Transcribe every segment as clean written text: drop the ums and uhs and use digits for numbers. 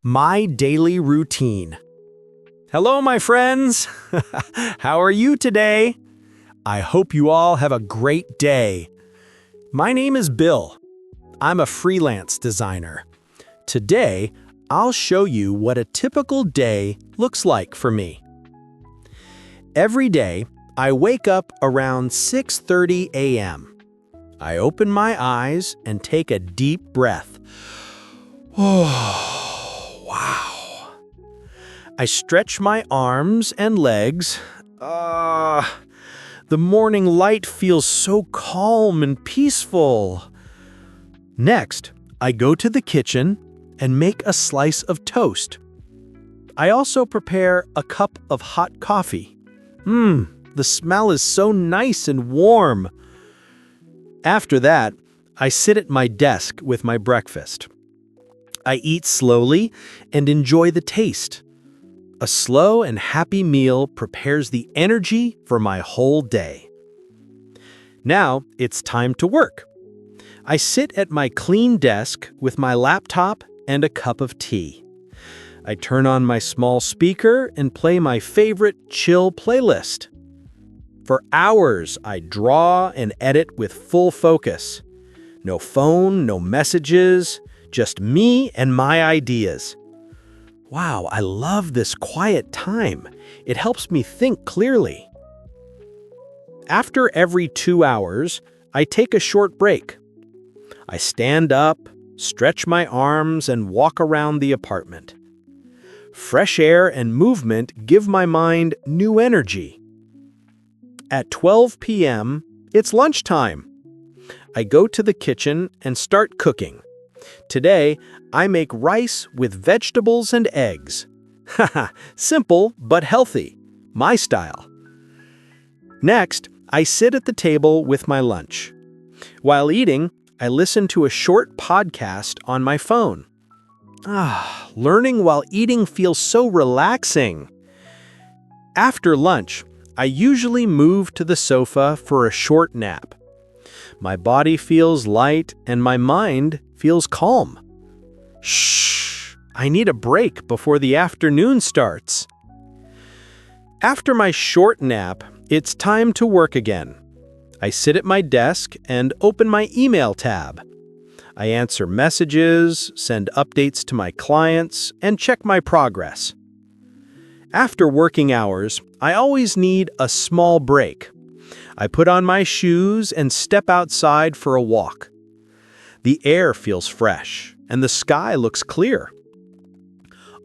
My daily routine. Hello, my friends. How are you today? I hope you all have a great day. My name is Bill. I'm a freelance designer. Today, I'll show you what a typical day looks like for me. Every day, I wake up around 6:30 a.m. I open my eyes and take a deep breath. Oh, wow. I stretch my arms and legs. The morning light feels so calm and peaceful. Next, I go to the kitchen and make a slice of toast. I also prepare a cup of hot coffee. The smell is so nice and warm. After that, I sit at my desk with my breakfast. I eat slowly and enjoy the taste. A slow and happy meal prepares the energy for my whole day. Now it's time to work. I sit at my clean desk with my laptop and a cup of tea. I turn on my small speaker and play my favorite chill playlist. For hours, I draw and edit with full focus. No phone, no messages, just me and my ideas. Wow, I love this quiet time. It helps me think clearly. After every 2 hours, I take a short break. I stand up, stretch my arms, and walk around the apartment. Fresh air and movement give my mind new energy. At 12 p.m., it's lunchtime. I go to the kitchen and start cooking. Today, I make rice with vegetables and eggs. Haha, simple but healthy, my style. Next, I sit at the table with my lunch. While eating, I listen to a short podcast on my phone. Learning while eating feels so relaxing. After lunch, I usually move to the sofa for a short nap. My body feels light and my mind feels calm. Shh! I need a break before the afternoon starts. After my short nap, it's time to work again. I sit at my desk and open my email tab. I answer messages, send updates to my clients, and check my progress. After working hours, I always need a small break. I put on my shoes and step outside for a walk. The air feels fresh, and the sky looks clear.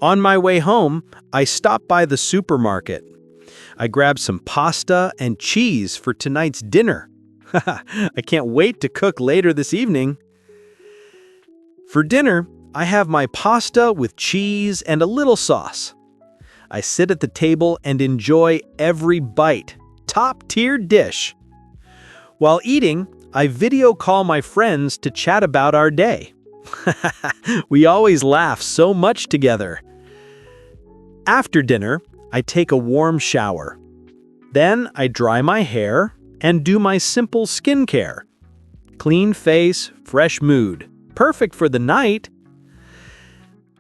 On my way home, I stop by the supermarket. I grab some pasta and cheese for tonight's dinner. I can't wait to cook later this evening. For dinner, I have my pasta with cheese and a little sauce. I sit at the table and enjoy every bite. Top-tier dish. While eating, I video call my friends to chat about our day. We always laugh so much together. After dinner, I take a warm shower. Then I dry my hair and do my simple skincare. Clean face, fresh mood. Perfect for the night.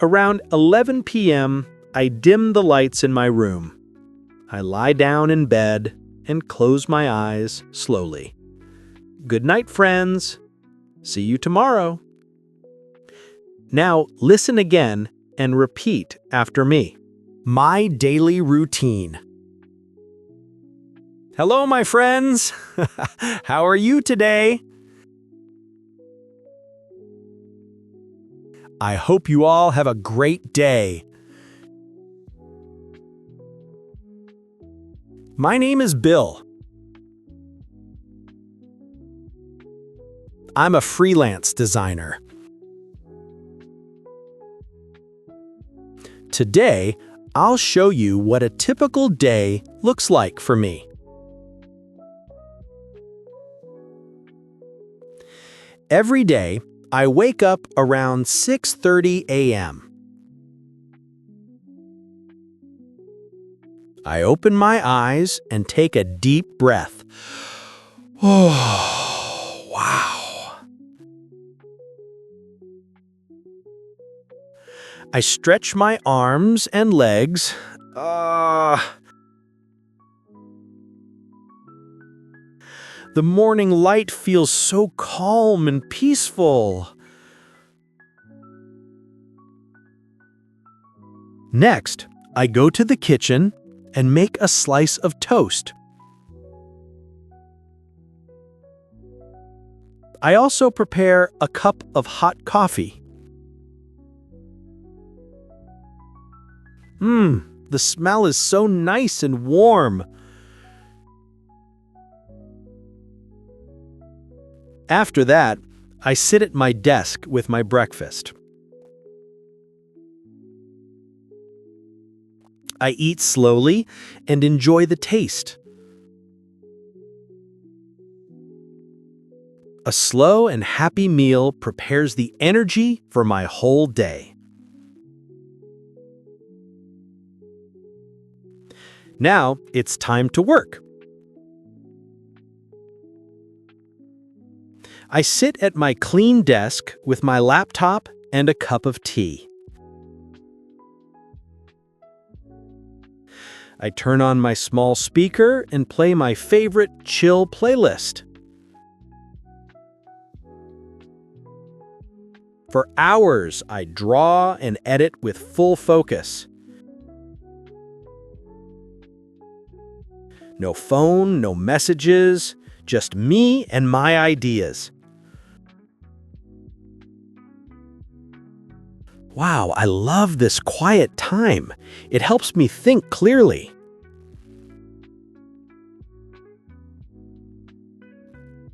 Around 11 p.m., I dim the lights in my room. I lie down in bed and close my eyes slowly. Good night, friends. See you tomorrow. Now listen again and repeat after me. My daily routine. Hello, my friends. How are you today? I hope you all have a great day. My name is Bill. I'm a freelance designer. Today, I'll show you what a typical day looks like for me. Every day, I wake up around 6:30 a.m. I open my eyes and take a deep breath. Oh, wow. I stretch my arms and legs. The morning light feels so calm and peaceful. Next, I go to the kitchen and make a slice of toast. I also prepare a cup of hot coffee. The smell is so nice and warm. After that, I sit at my desk with my breakfast. I eat slowly and enjoy the taste. A slow and happy meal prepares the energy for my whole day. Now it's time to work. I sit at my clean desk with my laptop and a cup of tea. I turn on my small speaker and play my favorite chill playlist. For hours, I draw and edit with full focus. No phone, no messages, just me and my ideas. Wow, I love this quiet time. It helps me think clearly.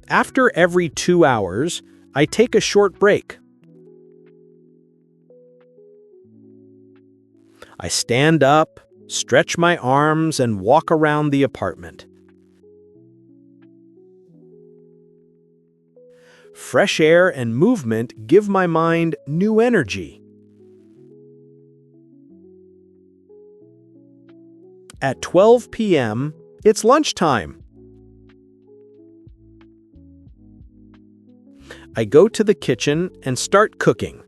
After every 2 hours, I take a short break. I stand up, stretch my arms, and walk around the apartment. Fresh air and movement give my mind new energy. At 12 p.m., it's lunchtime. I go to the kitchen and start cooking.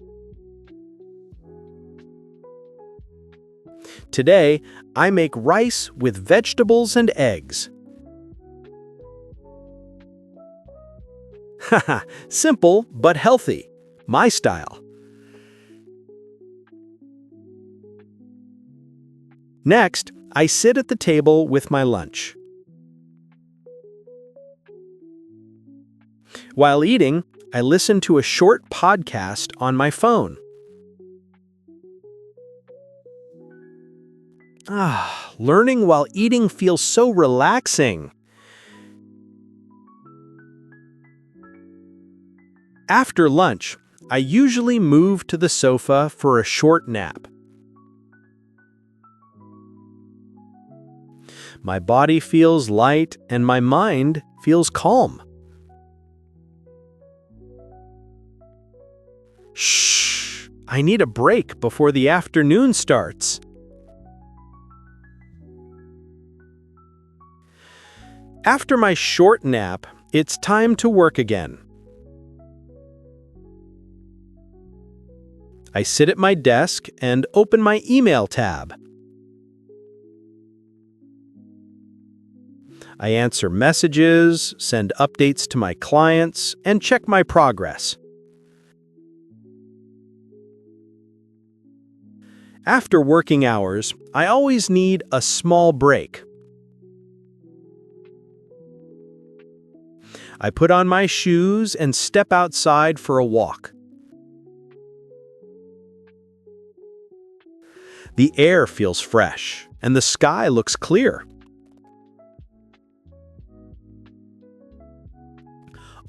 Today, I make rice with vegetables and eggs. Haha, simple but healthy. My style. Next, I sit at the table with my lunch. While eating, I listen to a short podcast on my phone. Learning while eating feels so relaxing. After lunch, I usually move to the sofa for a short nap. My body feels light and my mind feels calm. Shh! I need a break before the afternoon starts. After my short nap, it's time to work again. I sit at my desk and open my email tab. I answer messages, send updates to my clients, and check my progress. After working hours, I always need a small break. I put on my shoes and step outside for a walk. The air feels fresh, and the sky looks clear.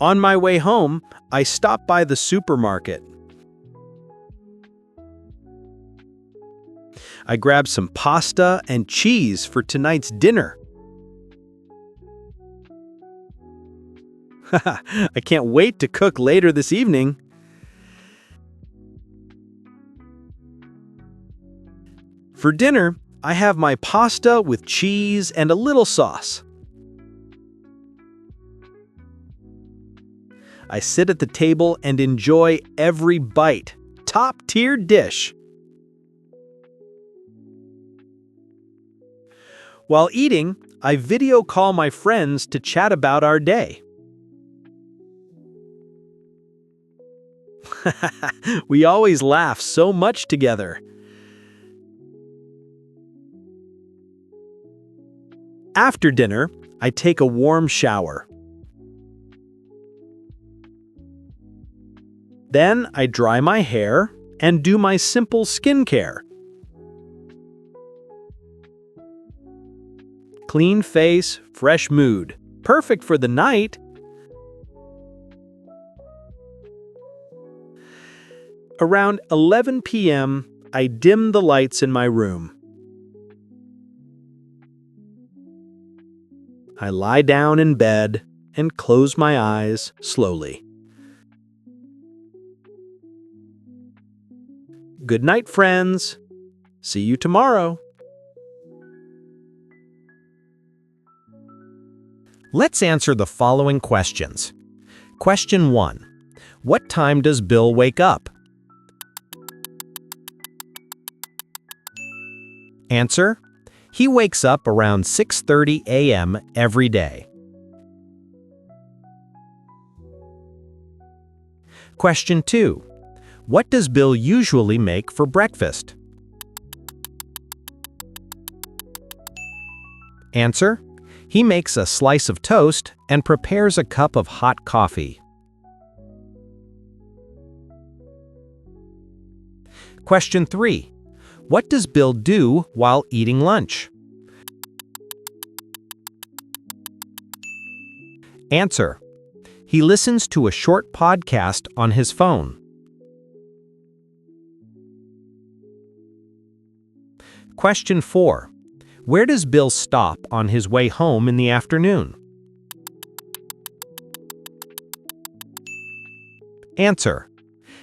On my way home, I stop by the supermarket. I grab some pasta and cheese for tonight's dinner. I can't wait to cook later this evening. For dinner, I have my pasta with cheese and a little sauce. I sit at the table and enjoy every bite. Top-tier dish. While eating, I video call my friends to chat about our day. We always laugh so much together. After dinner, I take a warm shower. Then I dry my hair and do my simple skincare. Clean face, fresh mood. Perfect for the night. Around 11 p.m., I dim the lights in my room. I lie down in bed and close my eyes slowly. Good night, friends. See you tomorrow. Let's answer the following questions. Question 1. What time does Bill wake up? Answer: he wakes up around 6:30 a.m. every day. Question 2. What does Bill usually make for breakfast? Answer: he makes a slice of toast and prepares a cup of hot coffee. Question 3. What does Bill do while eating lunch? Answer: he listens to a short podcast on his phone. Question 4. Where does Bill stop on his way home in the afternoon? Answer: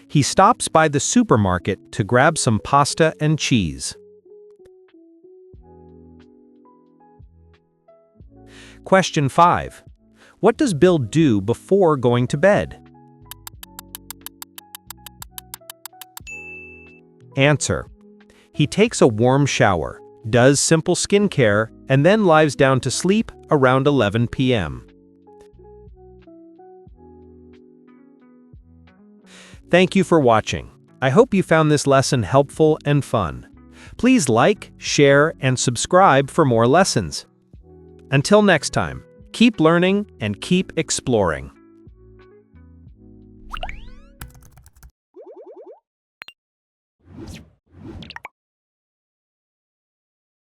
he stops by the supermarket to grab some pasta and cheese. Question 5. What does Bill do before going to bed? Answer: he takes a warm shower, does simple skincare, and then lies down to sleep around 11 p.m. Thank you for watching. I hope you found this lesson helpful and fun. Please like, share, and subscribe for more lessons. Until next time, keep learning and keep exploring.